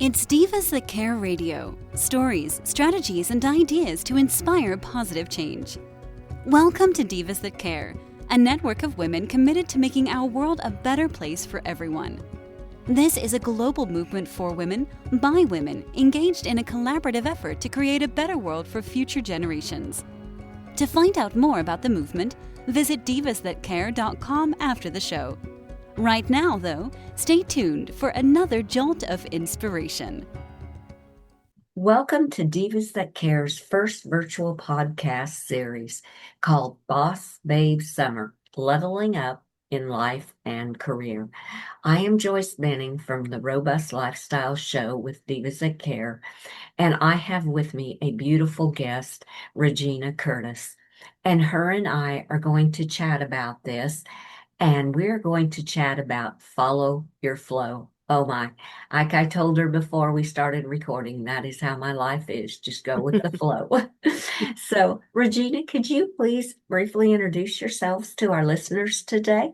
It's Divas That Care Radio. Stories, strategies, and ideas to inspire positive change. Welcome to Divas That Care, a network of women committed to making our world a better place for everyone. This is a global movement for women, by women, engaged in a collaborative effort to create a better world for future generations. To find out more about the movement, visit divasthatcare.com after the show. Right now, though, stay tuned for another jolt of inspiration. Welcome to Divas That Care's first virtual podcast series called Boss Babe Summer, Leveling Up in Life and Career. I am Joyce Benning from the Robust Lifestyle Show with Divas That Care, and I have with me a beautiful guest, Regina Curtis. And her and I are going to chat about this. And we're going to chat about follow your flow. Oh my, like I told her before we started recording, that is how my life is. Just go with the flow. So, Regina, could you please briefly introduce yourselves to our listeners today?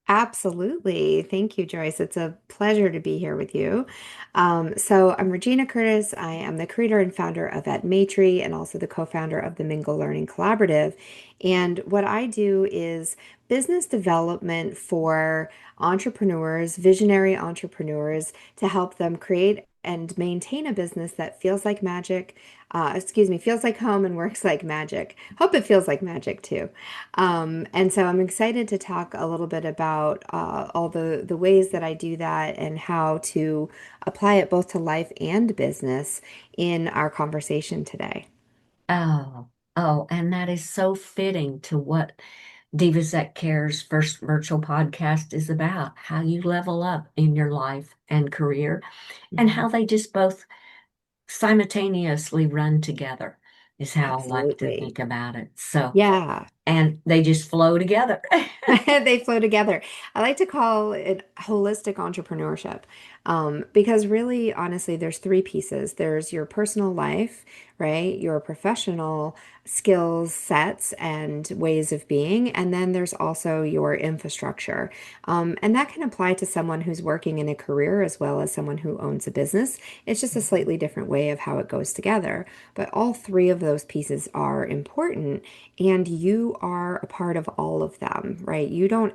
Absolutely. Thank you, Joyce. It's a pleasure to be here with you. So I'm Regina Curtis. I am the creator and founder of Edmatry and also the co-founder of the Mingle Learning Collaborative. And what I do is business development for entrepreneurs, visionary entrepreneurs, to help them create and maintain a business that feels like magic, feels like home and works like magic. Hope it feels like magic too. And so I'm excited to talk a little bit about all the ways that I do that and how to apply it both to life and business in our conversation today. And that is so fitting to what Divas That Care's first virtual podcast is about, how you level up in your life and career, and Mhm. how they just both simultaneously run together is how I like to Absolutely. think about it. So, Yeah. and they just flow together. They flow together. I like to call it holistic entrepreneurship, because really, honestly, there's three pieces. There's your personal life, right? Your professional skills sets and ways of being. And then there's also your infrastructure. And that can apply to someone who's working in a career as well as someone who owns a business. It's just a slightly different way of how it goes together. But all three of those pieces are important, and you are a part of all of them, right? You don't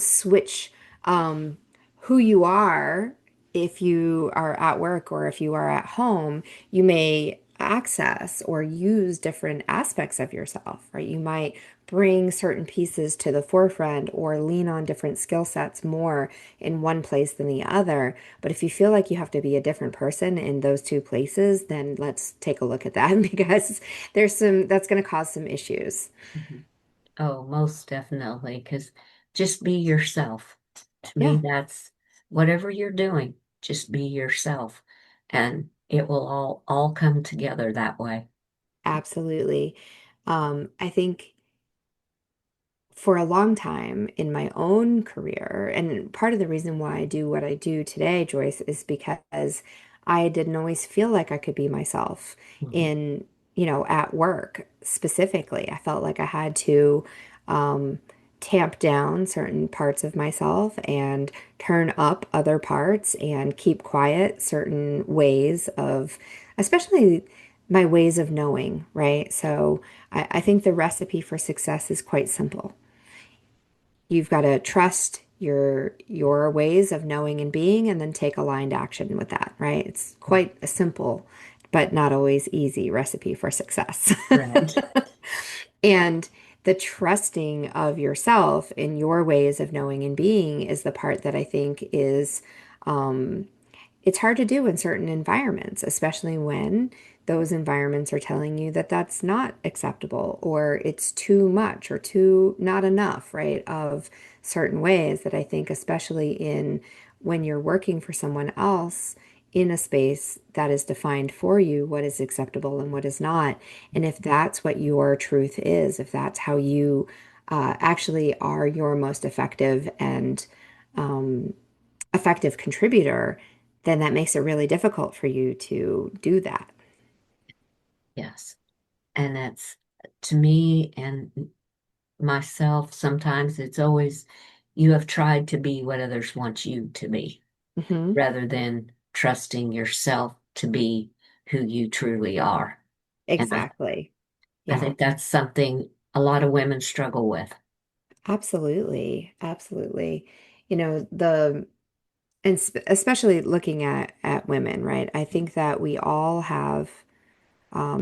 switch who you are if you are at work or if you are at home. You may access or use different aspects of yourself, right? You might bring certain pieces to the forefront or lean on different skill sets more in one place than the other. But if you feel like you have to be a different person in those two places, then let's take a look at that because that's going to cause some issues. Mhm. Oh, most definitely. Because just be yourself. To me, Yeah, that's whatever you're doing, just be yourself. And it will all come together that way. absolutely. I think for a long time in my own career, and part of the reason why I do what I do today, Joyce, is because I didn't always feel like I could be myself Mhm. in, at work specifically. I felt like I had to um, tamp down certain parts of myself and turn up other parts and keep quiet certain ways of, especially my ways of knowing, right? So I think the recipe for success is quite simple. You've got to trust your ways of knowing and being and then take aligned action with that, right? It's quite a simple but not always easy recipe for success. Right. And the trusting of yourself in your ways of knowing and being is the part that I think is um, it's hard to do in certain environments, especially when those environments are telling you that that's not acceptable or it's too much or too not enough, right? Of certain ways that I think, especially in when you're working for someone else in a space that is defined for you, what is acceptable and what is not. And if that's what your truth is, if that's how you actually are your most effective and um, effective contributor, then that makes it really difficult for you to do that. Yes. And that's to me and myself, sometimes it's always you have tried to be what others want you to be Hmm. rather than trusting yourself to be who you truly are. And Exactly. I Yeah, think that's something a lot of women struggle with. absolutely. Absolutely. You know, especially looking at women, right? I think that we all have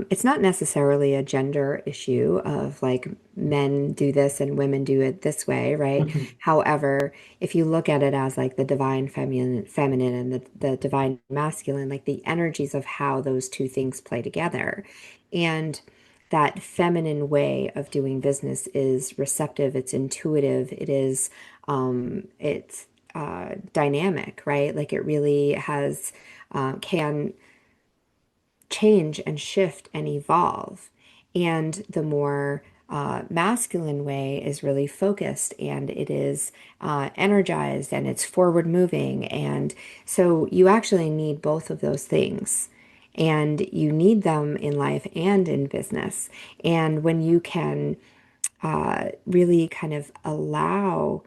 it's not necessarily a gender issue of like men do this and women do it this way, right? Mhm. However, if you look at it as like the divine feminine and the divine masculine, like the energies of how those two things play together. And that feminine way of doing business is receptive, it's intuitive, it's dynamic, right? Like it really has can change and shift and evolve. And the more masculine way is really focused and it is energized and it's forward moving. And so you actually need both of those things. And you need them in life and in business. And when you can really kind of allow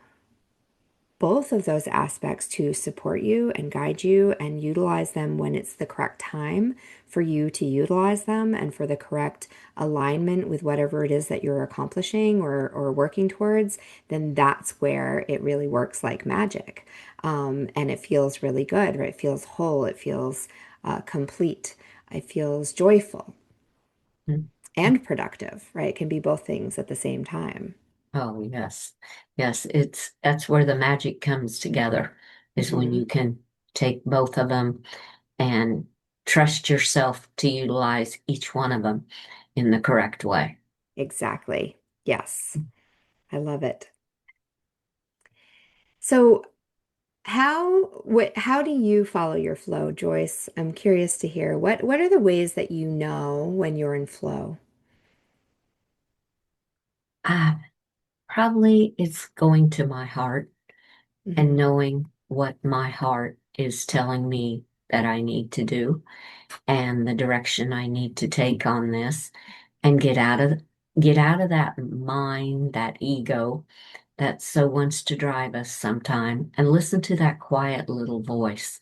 both of those aspects to support you and guide you and utilize them when it's the correct time for you to utilize them and for the correct alignment with whatever it is that you're accomplishing or working towards, then that's where it really works like magic. And it feels really good, right? It feels whole, it feels complete, it feels joyful and productive, right? It can be both things at the same time. Oh, yes. Yes, that's where the magic comes together, is when Hmm. you can take both of them and trust yourself to utilize each one of them in the correct way. Exactly. Yes. I love it. So, how do you follow your flow, Joyce? I'm curious to hear what are the ways that you know when you're in flow? Ah, probably it's going to my heart and Hmm. knowing what my heart is telling me that I need to do and the direction I need to take on this and get out of that mind, that ego that so wants to drive us sometime and listen to that quiet little voice.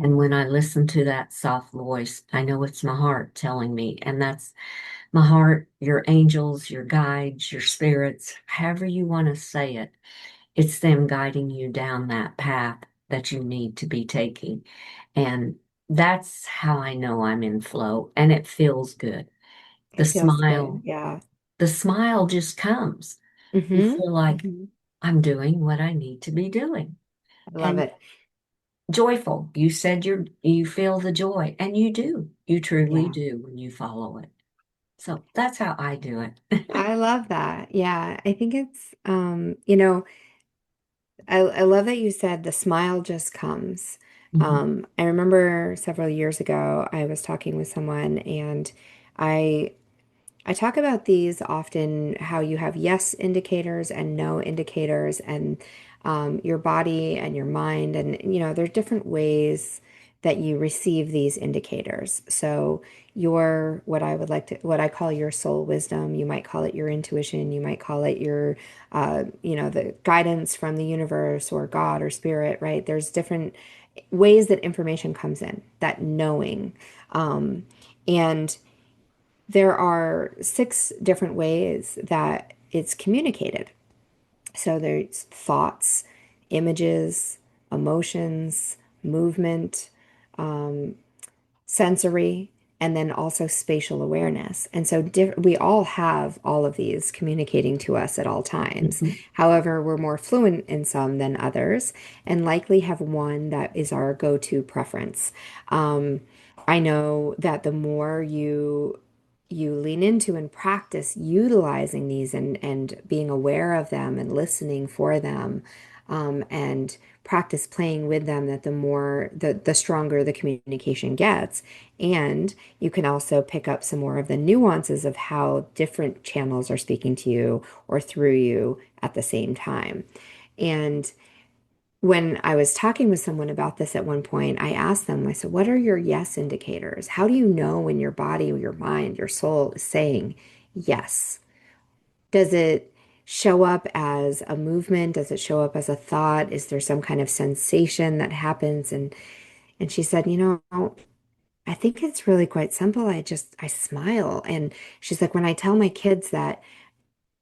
And Hmm. when I listen to that soft voice, I know it's my heart telling me, and that's my heart, your angels, your guides, your spirits, however you want to say it. It's them guiding you down that path that you need to be taking. And that's how I know I'm in flow, and it feels good. The It feels good. smile, Yeah. the smile just comes. You Hmm. feel like Hmm. I'm doing what I need to be doing. I love And it. joyful. You said you feel the joy, and you do. You truly Yeah. do when you follow it. So that's how I do it. I love that. Yeah. I think it's I love that you said the smile just comes. Mhm. I remember several years ago I was talking with someone and I I talk about these often, how you have yes indicators and no indicators, and your body and your mind. And, there's different ways that you receive these indicators. So, what I call your soul wisdom, you might call it your intuition, you might call it your, the guidance from the universe or God or spirit, right? There's different ways that information comes in, that knowing. And there are six different ways that it's communicated. So there's thoughts, images, emotions, movement, sensory, and then also spatial awareness. And so we all have all of these communicating to us at all times. Mhm. However, we're more fluent in some than others, and likely have one that is our go-to preference. Um, I know that the more you lean into and practice utilizing these and being aware of them and listening for them, and practice playing with them, that the stronger the communication gets. And you can also pick up some more of the nuances of how different channels are speaking to you or through you at the same time. And when I was talking with someone about this at one point, I asked them, I said, what are your yes indicators? How do you know when your body, your mind, your soul is saying yes? Does it show up as a movement? Does it show up as a thought? Is there some kind of sensation that happens? And And she said, you know, I think it's really quite simple. I smile. And she's like, when I tell my kids that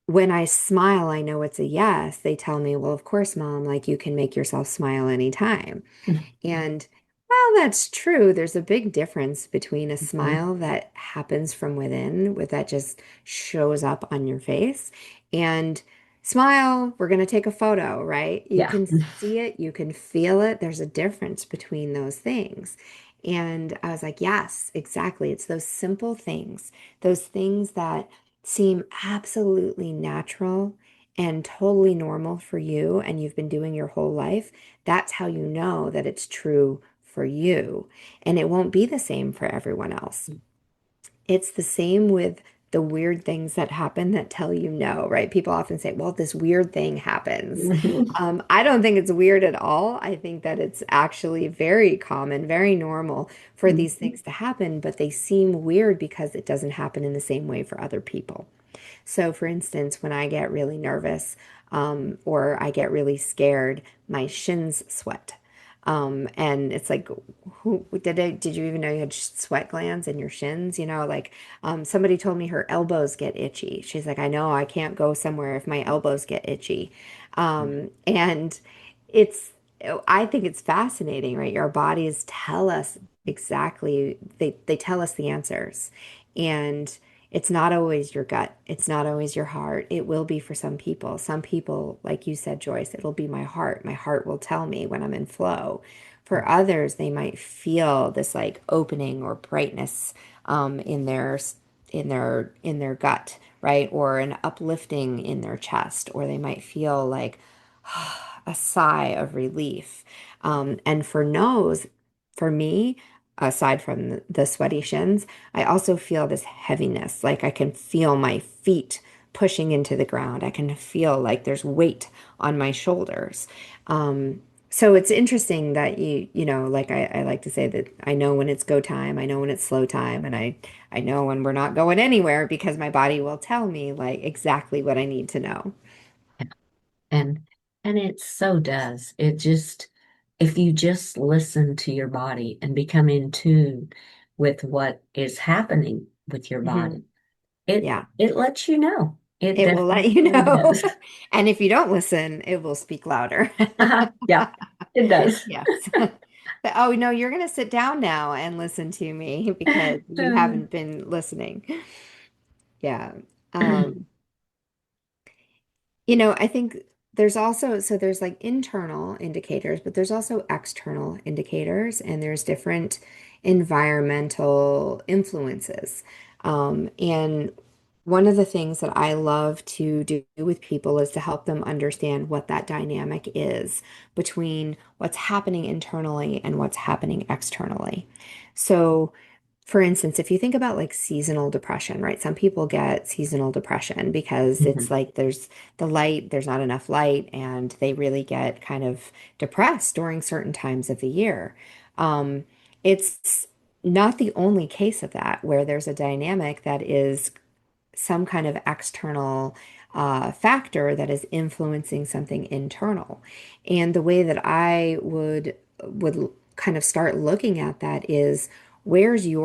when I smile, I know it's a yes, they tell me, well, of course, mom, like you can make yourself smile anytime. And while that's true, there's a big difference between a Mhm. smile that happens from within, with that just shows up on your face, and smile, we're going to take a photo, right? You Yeah. can see it, you can feel it. There's a difference between those things. And I was like, yes, exactly. It's those things that seem absolutely natural and totally normal for you, and you've been doing your whole life. That's how you know that it's true for you. And it won't be the same for everyone else. It's the same with the weird things that happen that tell you no, right? People often say, well, this weird thing happens. Mhm. I don't think it's weird at all. I think that it's actually very common, very normal for these things to happen, but they seem weird because it doesn't happen in the same way for other people. So, for instance, when I get really nervous or I get really scared, my shins sweat. And it's like, did you even know you had sweat glands in your shins? You know, like somebody told me her elbows get itchy. She's like, I know I can't go somewhere if my elbows get itchy. And it's, I think it's fascinating, right? Our bodies tell us exactly, they tell us the answers. And it's not always your gut. It's not always your heart. It will be for some people. Some people, like you said, Joyce, it'll be my heart. My heart will tell me when I'm in flow. For others, they might feel this like opening or brightness in their gut, right? Or an uplifting in their chest, or they might feel like a sigh of relief. And for nose, for me, aside from the sweaty shins, I also feel this heaviness. Like I can feel my feet pushing into the ground. I can feel like there's weight on my shoulders. So it's interesting that like I like to say that I know when it's go time, I know when it's slow time, and I know when we're not going anywhere because my body will tell me like exactly what I need to know. And it so does. It just, if you just listen to your body and become in tune with what is happening with your Mhm. body, it Yeah. it lets you know. It It will let you definitely know. does. And if you don't listen, it will speak louder. Yeah, it does. Yes. But, oh, no, you're going to sit down now and listen to me because you haven't been listening. Yeah. Um, I think there's like internal indicators, but there's also external indicators, and there's different environmental influences. And one of the things that I love to do with people is to help them understand what that dynamic is between what's happening internally and what's happening externally. So, for instance, if you think about like seasonal depression, right? Some people get seasonal depression because it's Mhm. like there's not enough light, and they really get kind of depressed during certain times of the year. It's not the only case of that where there's a dynamic that is some kind of external factor that is influencing something internal. And the way that I would kind of start looking at that is where are you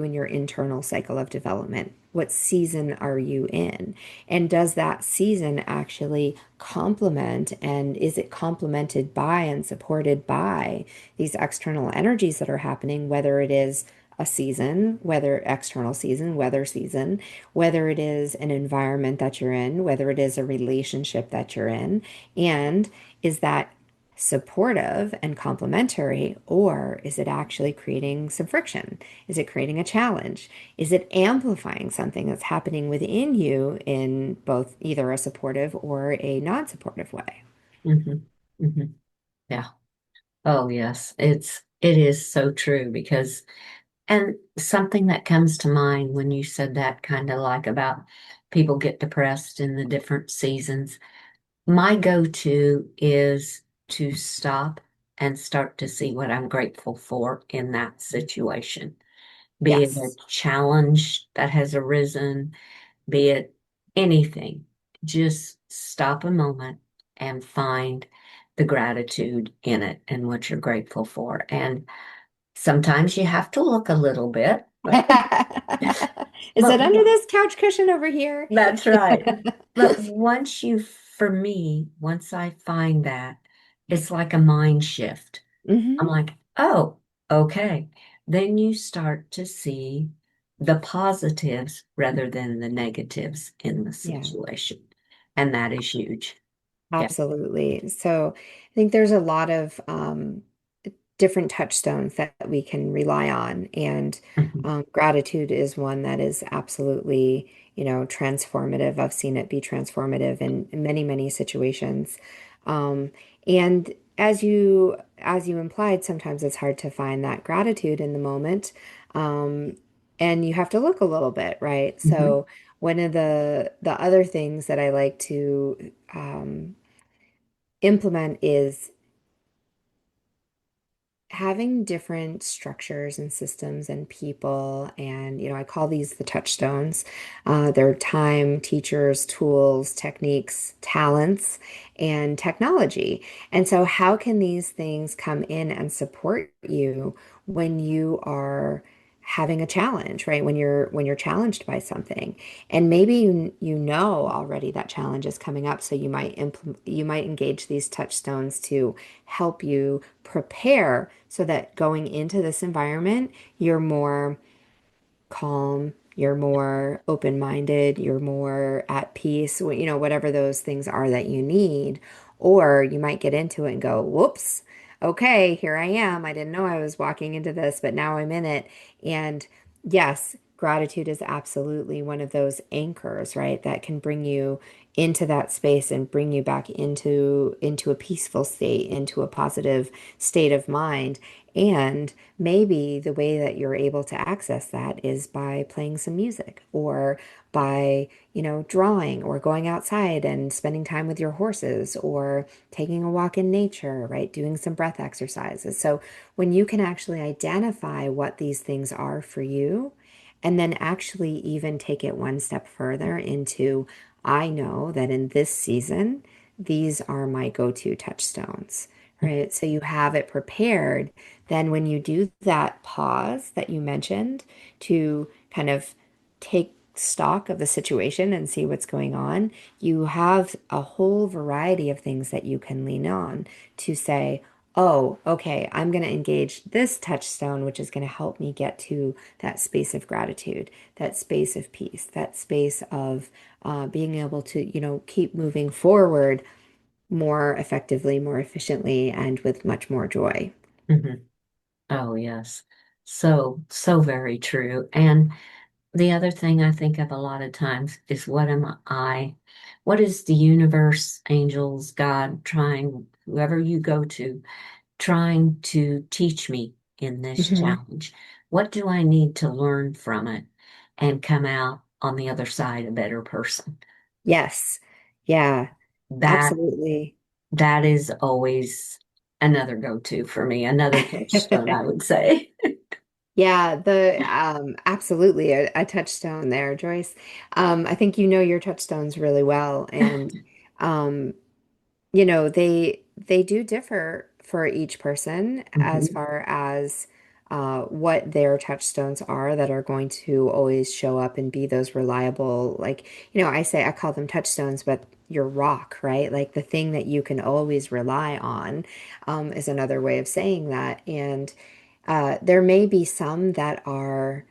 in your internal cycle of development? What season are you in? And does that season actually complement, and is it complemented by and supported by these external energies that are happening, whether it is a season, whether external season, weather season, whether it is an environment that you're in, whether it is a relationship that you're in, and is that supportive and complementary, or is it actually creating some friction? Is it creating a challenge? Is it amplifying something that's happening within you in both either a supportive or a non-supportive way? Mhm. Mhm. Yeah. Oh, yes. It is so true because, and something that comes to mind when you said that, kind of like about people get depressed in the different seasons. My go-to is to stop and start to see what I'm grateful for in that situation, be it a Yes. challenge that has arisen, be it anything. Just stop a moment and find the gratitude in it and what you're grateful for. And sometimes you have to look a little bit, but Is but it under this couch cushion over here? that's right. But for me, once I find that, it's like a mind shift. I'm Hmm. like, oh, okay. Then you start to see the positives rather than the negatives in the Yeah. situation. And that is huge. Yeah. Absolutely. So I think there's a lot of different touchstones that we can rely on, and Mhm. gratitude is one that is absolutely, transformative. I've seen it be transformative in many, many situations. Um, and as you implied, sometimes it's hard to find that gratitude in the moment. Um, and you have to look a little bit, right? Mhm. So one of the other things that I like to implement is having different structures and systems and people. And I call these the touchstones. They're time, teachers, tools, techniques, talents, and technology. And so how can these things come in and support you when you are having a challenge, right? When you're challenged by something, and maybe you know already that challenge is coming up, so you might engage these touchstones to help you prepare so that going into this environment, you're more calm, you're more open-minded, you're more at peace, whatever those things are that you need. Or you might get into it and go, whoops, okay, here I am. I didn't know I was walking into this, but now I'm in it. And yes, gratitude is absolutely one of those anchors, right? That can bring you into that space and bring you back into a peaceful state, into a positive state of mind. And maybe the way that you're able to access that is by playing some music, or by, drawing, or going outside and spending time with your horses, or taking a walk in nature, right? Doing some breath exercises. So when you can actually identify what these things are for you, and then actually even take it one step further into, I know that in this season, these are my go-to touchstones, right? So you have it prepared. Then when you do that pause that you mentioned to kind of take stock of the situation and see what's going on, you have a whole variety of things that you can lean on to say, oh, okay, I'm going to engage this touchstone, which is going to help me get to that space of gratitude, that space of peace, that space of being able to, keep moving forward more effectively, more efficiently, and with much more joy. Mhm. Oh, yes. So, so very true. And the other thing I think of a lot of times is what is the universe, angels, God trying, whoever you go to, trying to teach me in this Mhm. challenge? What do I need to learn from it and come out on the other side a better person? Yes. Yeah, That absolutely. that is always another go-to for me, another touchstone, I would say. Yeah, the absolutely a touchstone there, Joyce. I think you know your touchstones really well, and um, they do differ for each person as Mhm. far as what their touchstones are that are going to always show up and be those reliable, like, I call them touchstones, but your rock, right? Like the thing that you can always rely on, is another way of saying that. And there may be some that are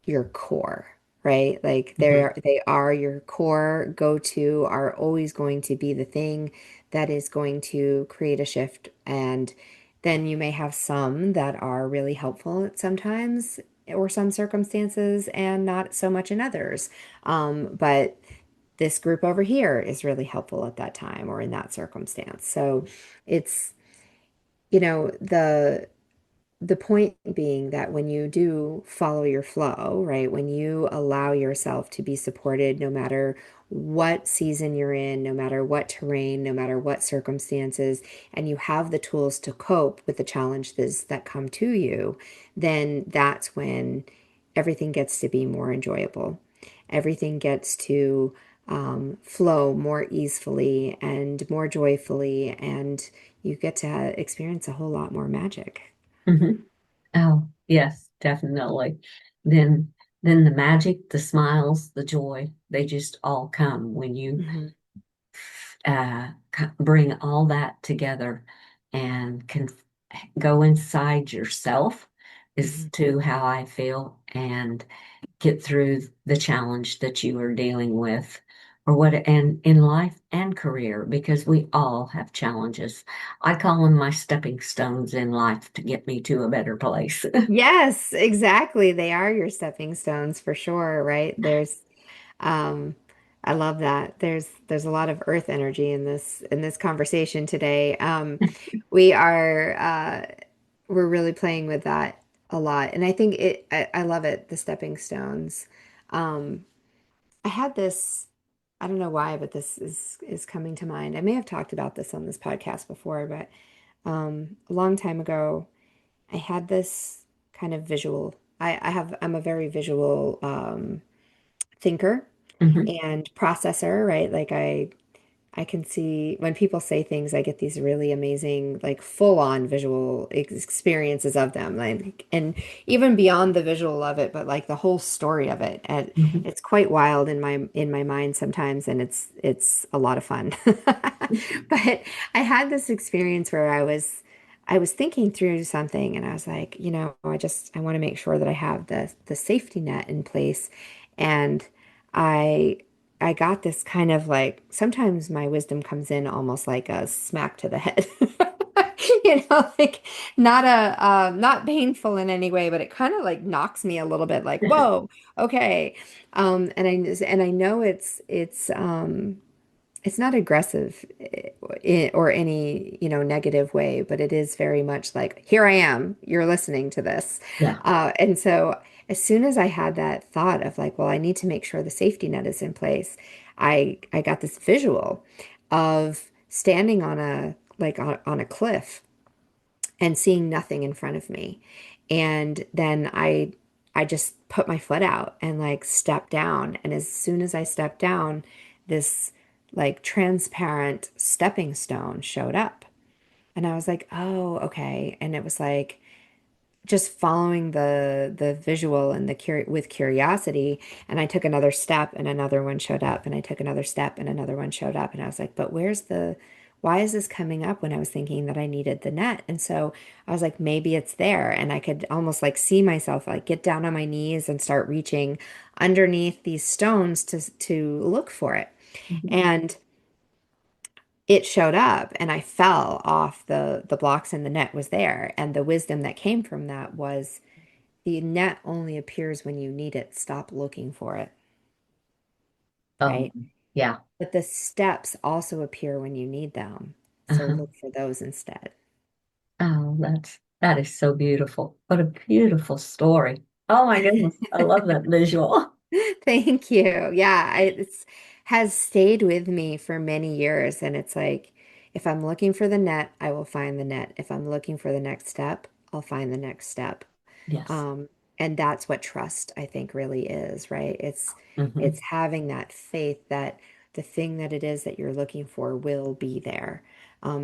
your core, right? Like Mhm. they are your core go-to, are always going to be the thing that is going to create a shift. And then you may have some that are really helpful at sometimes or some circumstances and not so much in others. But this group over here is really helpful at that time or in that circumstance. So it's, the point being that when you do follow your flow, right, when you allow yourself to be supported no matter what season you're in, no matter what terrain, no matter what circumstances, and you have the tools to cope with the challenges that come to you, then that's when everything gets to be more enjoyable. Everything gets to flow more easily and more joyfully, and you get to experience a whole lot more magic. Hmm. Oh, yes, definitely. Then then the magic, the smiles, the joy, they just all come when you Hmm. bring all that together and can go inside yourself is Hmm. to how I feel and get through the challenge that you are dealing with or what and in life and career because we all have challenges. I call them my stepping stones in life to get me to a better place. Yes, exactly. They are your stepping stones for sure, right? Um, I love that. There's a lot of earth energy in this conversation today. We are we're really playing with that a lot, and I think I love it. The stepping stones. Um, I had this. I don't know why, but this is coming to mind. I may have talked about this on this podcast before, but a long time ago, I had this kind of visual. I'm a very visual thinker Mhm. and processor, right? Like I can see when people say things, I get these really amazing, like full-on visual experiences of them, like, and even beyond the visual of it, but like the whole story of it. And Mhm. it's quite wild in my mind sometimes, and it's a lot of fun. But I had this experience where I was thinking through something, and I was like, I want to make sure that I have the safety net in place, and I I got this kind of like sometimes my wisdom comes in almost like a smack to the head. Like not painful in any way, but it kind of like knocks me a little bit like, whoa, okay. And I know it's not aggressive or any, negative way, but it is very much like, here I am, you're listening to this. Yeah. And so as soon as I had that thought of like, well, I need to make sure the safety net is in place, I got this visual of standing on on a cliff and seeing nothing in front of me. And then I just put my foot out and like stepped down. And as soon as I stepped down, this like transparent stepping stone showed up. And I was like, "Oh, okay." And it was like just following the visual and the with curiosity, and I took another step and another one showed up, and I took another step and another one showed up, and I was like, but why is this coming up when I was thinking that I needed the net? And so I was like, maybe it's there, and I could almost like see myself like get down on my knees and start reaching underneath these stones to look for it. Mhm. And it showed up, and I fell off the blocks, and the net was there, and the wisdom that came from that was the net only appears when you need it. Stop looking for it, right? Yeah. But the steps also appear when you need them. So Uh-huh. look for those instead. Oh, that is so beautiful. What a beautiful story. Oh my goodness. I love that visual. Thank you. Yeah, it's has stayed with me for many years. And it's like, if I'm looking for the net, I will find the net. If I'm looking for the next step, I'll find the next step. Yes. Um, and that's what trust, I think, really is, right? It's Hmm. having that faith that the thing that it is that you're looking for will be there.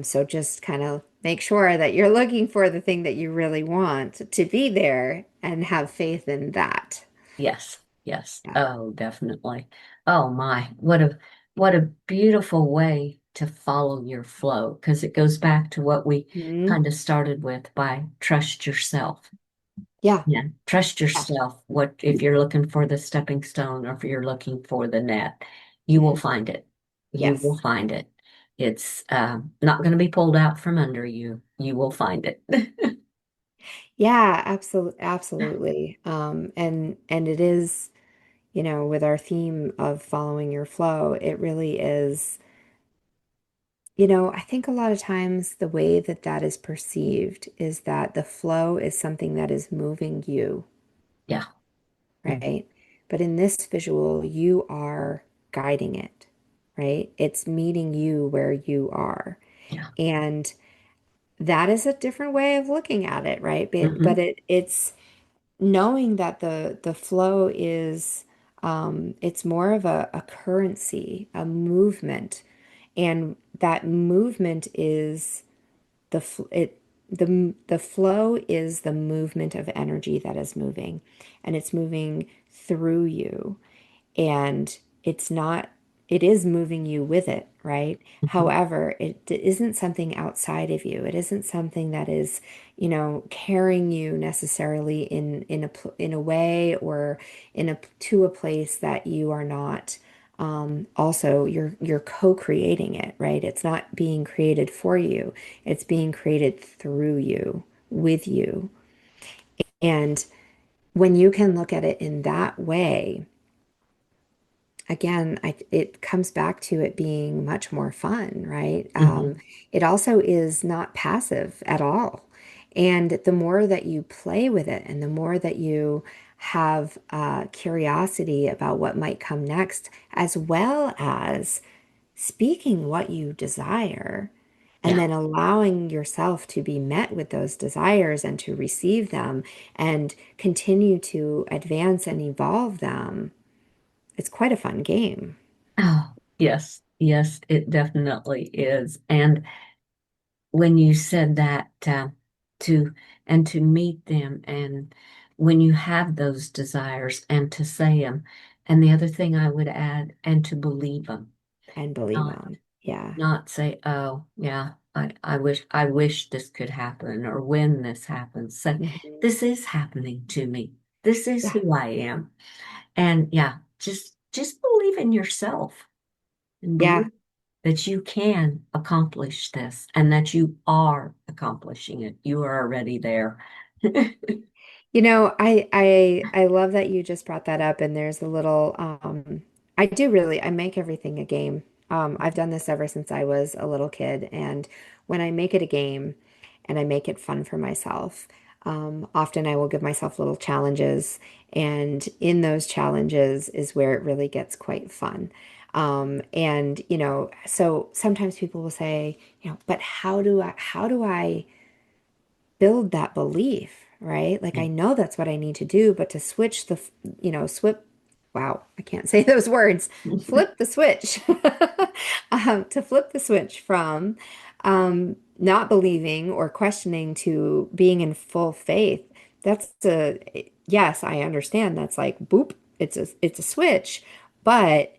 So just kind of make sure that you're looking for the thing that you really want to be there and have faith in that. Yes. Yes. Yeah. Oh, definitely. Oh my, what a beautiful way to follow your flow because it goes back to what we Mhm. kind of started with by trust yourself. Yeah. Yeah, trust Yeah. yourself. What if you're looking for the stepping stone or if you're looking for the net, you will Mhm. find it. You will Yes. find it. It's not going to be pulled out from under you. You will find it. Yeah, absolutely, absolutely. And it is, with our theme of following your flow, it really is. I think a lot of times the way that that is perceived is that the flow is something that is moving you, Yeah. Mm. right? But in this visual, you are guiding it, right? It's meeting you where you are. Yeah. And that is a different way of looking at it, right? But Hmm. it's knowing that the flow is It's more of a currency, a movement, and that movement is the it the flow is the movement of energy that is moving, and it's moving through you, and it's not it is moving you with it, right? Mhm. However, it isn't something outside of you. It isn't something that is, carrying you necessarily in a way, or in a to a place that you are not, also you're co-creating it, right? It's not being created for you. It's being created through you, with you. And when you can look at it in that way, again, it comes back to it being much more fun, right? Mhm. It also is not passive at all. And the more that you play with it, and the more that you have curiosity about what might come next, as well as speaking what you desire, and Yeah. then allowing yourself to be met with those desires and to receive them and continue to advance and evolve them, it's quite a fun game. Oh, yes. Yes, it definitely is. And when you said that, to and to meet them, and when you have those desires, and to say them, and the other thing I would add, and to believe them, And believe not them. Yeah. not say, oh yeah, I wish this could happen, or when this happens, say, Mhm. this is happening to me. This is Yeah. who I am. And yeah, just believe in yourself, and Yeah. believe that you can accomplish this, and that you are accomplishing it. You are already there. I love that you just brought that up, and there's a little I make everything a game. I've done this ever since I was a little kid, and when I make it a game and I make it fun for myself, often I will give myself little challenges, and in those challenges is where it really gets quite fun. And so sometimes people will say, but how do I build that belief, right? Like, Yeah. I know that's what I need to do, but to switch the, wow, I can't say those words, flip the switch, to flip the switch from not believing or questioning to being in full faith. Yes, I understand. That's like, boop, it's a switch, but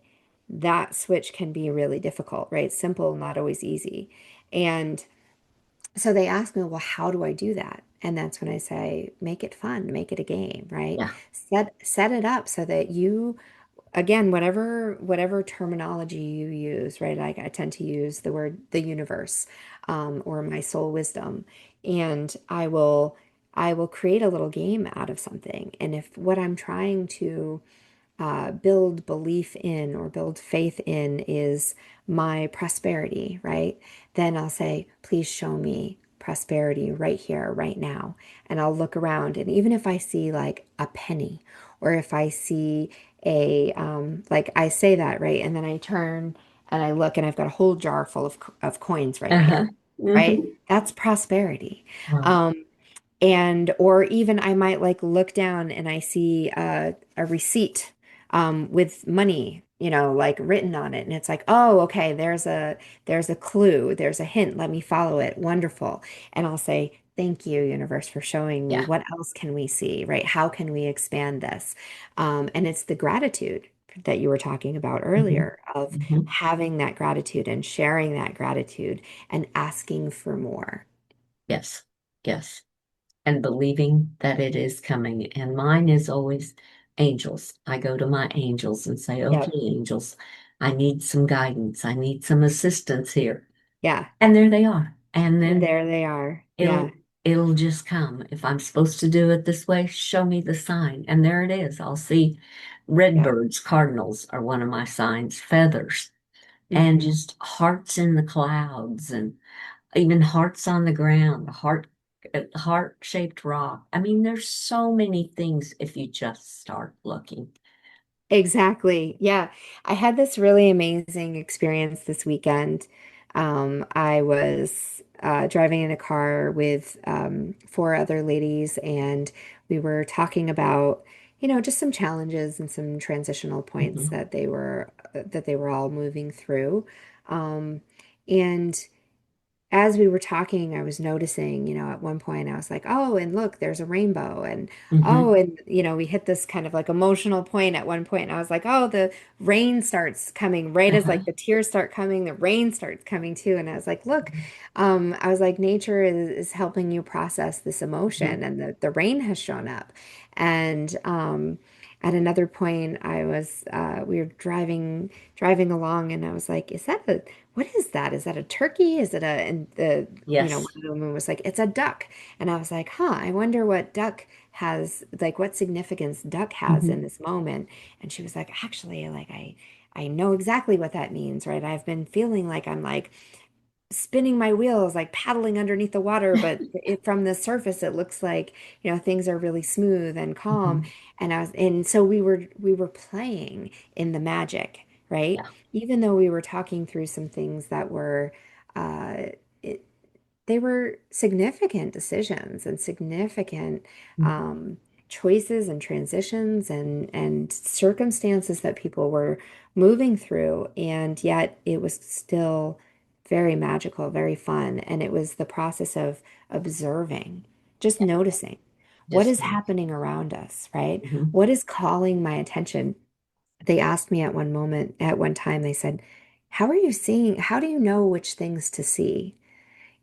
that switch can be really difficult, right? Simple, not always easy. And so they ask me, well, how do I do that? And that's when I say, make it fun, make it a game, right? Yeah. Set it up so that you, again, whatever terminology you use, right? Like, I tend to use the word the universe, or my soul wisdom, and I will create a little game out of something. And if what I'm trying to build belief in or build faith in is my prosperity, right? Then I'll say, please show me prosperity right here, right now. And I'll look around. And even if I see like a penny, or if I see like I say that, right? And then I turn and I look and I've got a whole jar full of coins right Uh-huh. here, right? Hmm. That's prosperity. Right. Um, and or even I might like look down and I see a receipt with money, like written on it, and it's like, oh, okay, there's a clue, there's a hint, let me follow it, wonderful. And I'll say, thank you, universe, for showing me. Yeah. What else can we see, right? How can we expand this? And it's the gratitude that you were talking about Hmm. earlier, of Hmm. having that gratitude and sharing that gratitude and asking for more. Yes. Yes. And believing that it is coming. And mine is always angels. I go to my angels and say, okay, Yep. angels, I need some guidance. I need some assistance here. Yeah. And there they are. And And then there they are. Yeah. it'll just come. If I'm supposed to do it this way, show me the sign. And there it is. I'll see Yeah. redbirds, cardinals are one of my signs, feathers, and Hmm. just hearts in the clouds, and even hearts on the ground, heart-shaped rock. I mean, there's so many things if you just start looking. Exactly. Yeah. I had this really amazing experience this weekend. I was driving in a car with four other ladies, and we were talking about, just some challenges and some transitional points Hmm. that they were all moving through. And as we were talking, I was noticing, at one point I was like, oh, and look, there's a rainbow. And oh, Hmm. and, we hit this kind of like emotional point at one point. And I was like, oh, the rain starts coming right as Uh-huh. like the tears start coming, the rain starts coming too. And I was like, look, I was like, nature is helping you process this Hmm. emotion, and the rain has shown up. And, at another point, we were driving along, and I was like, what is that? Is that a turkey? Is it and one Yes. of the women was like, it's a duck. And I was like, huh, I wonder what duck has, like, what significance duck has Hmm. in this moment. And she was like, actually, like, I know exactly what that means, right? I've been feeling like I'm like spinning my wheels, like paddling underneath the water, but from the surface, it looks like, things are really smooth and calm. Hmm. And so we were playing in the magic, right? Yeah. Even though we were talking through some things that were, uh, it, they were significant decisions and significant um, choices and transitions and circumstances that people were moving through, and yet it was still very magical, very fun, and it was the process of observing, just noticing what Just. is happening around us, right? Hmm. What is calling my attention? They asked me at one time, they said, how do you know which things to see?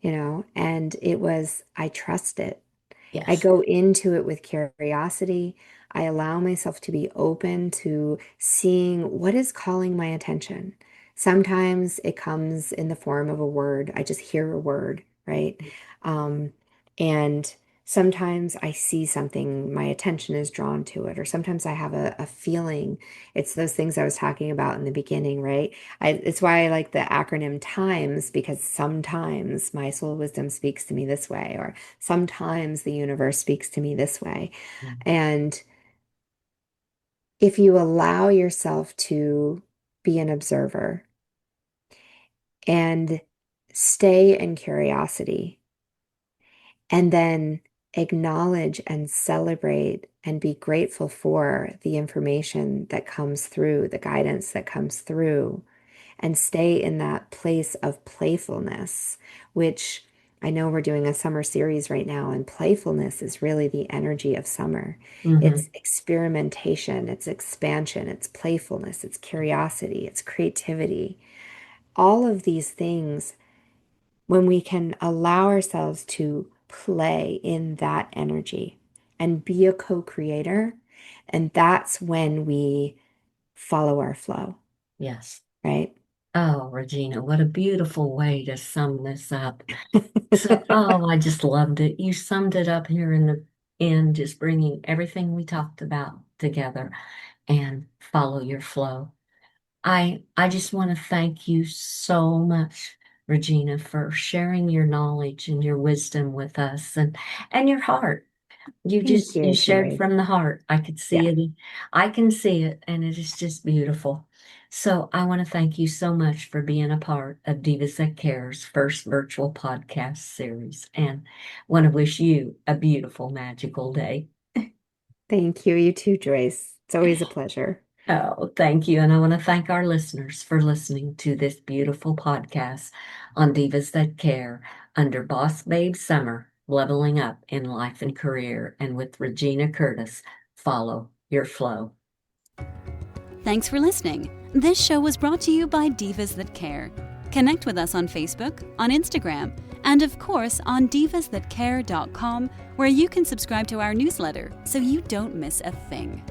And it was, I trust it. I Yes. go into it with curiosity. I allow myself to be open to seeing what is calling my attention. Sometimes it comes in the form of a word. I just hear a word, right? Um, and sometimes I see something, my attention is drawn to it, or sometimes I have a feeling. It's those things I was talking about in the beginning, right? It's why I like the acronym TIMES, because sometimes my soul wisdom speaks to me this way, or sometimes the universe speaks to me this way. Yeah. And if you allow yourself to be an observer and stay in curiosity, and then acknowledge and celebrate and be grateful for the information that comes through, the guidance that comes through, and stay in that place of playfulness, which I know we're doing a summer series right now, and playfulness is really the energy of summer. Hmm. It's experimentation, it's expansion, it's playfulness, it's curiosity, it's creativity. All of these things, when we can allow ourselves to play in that energy and be a co-creator, and that's when we follow our flow, Yes. right? Oh, Regina, what a beautiful way to sum this up. So, oh, I just loved it. You summed it up here in the end, just bringing everything we talked about together and follow your flow. I just want to thank you so much, Regina, for sharing your knowledge and your wisdom with us and your heart. Thank You you, shared Joy. from the heart. I could see Yeah. it. I can see it, and it is just beautiful. So I want to thank you so much for being a part of Divas That Care's first virtual podcast series, and want to wish you a beautiful, magical day. Thank you. You too, Joyce. It's always a pleasure. Oh, thank you. And I want to thank our listeners for listening to this beautiful podcast on Divas That Care under Boss Babe Summer, leveling up in life and career, and with Regina Curtis. Follow your flow. Thanks for listening. This show was brought to you by Divas That Care. Connect with us on Facebook, on Instagram, and of course on divasthatcare.com, where you can subscribe to our newsletter so you don't miss a thing.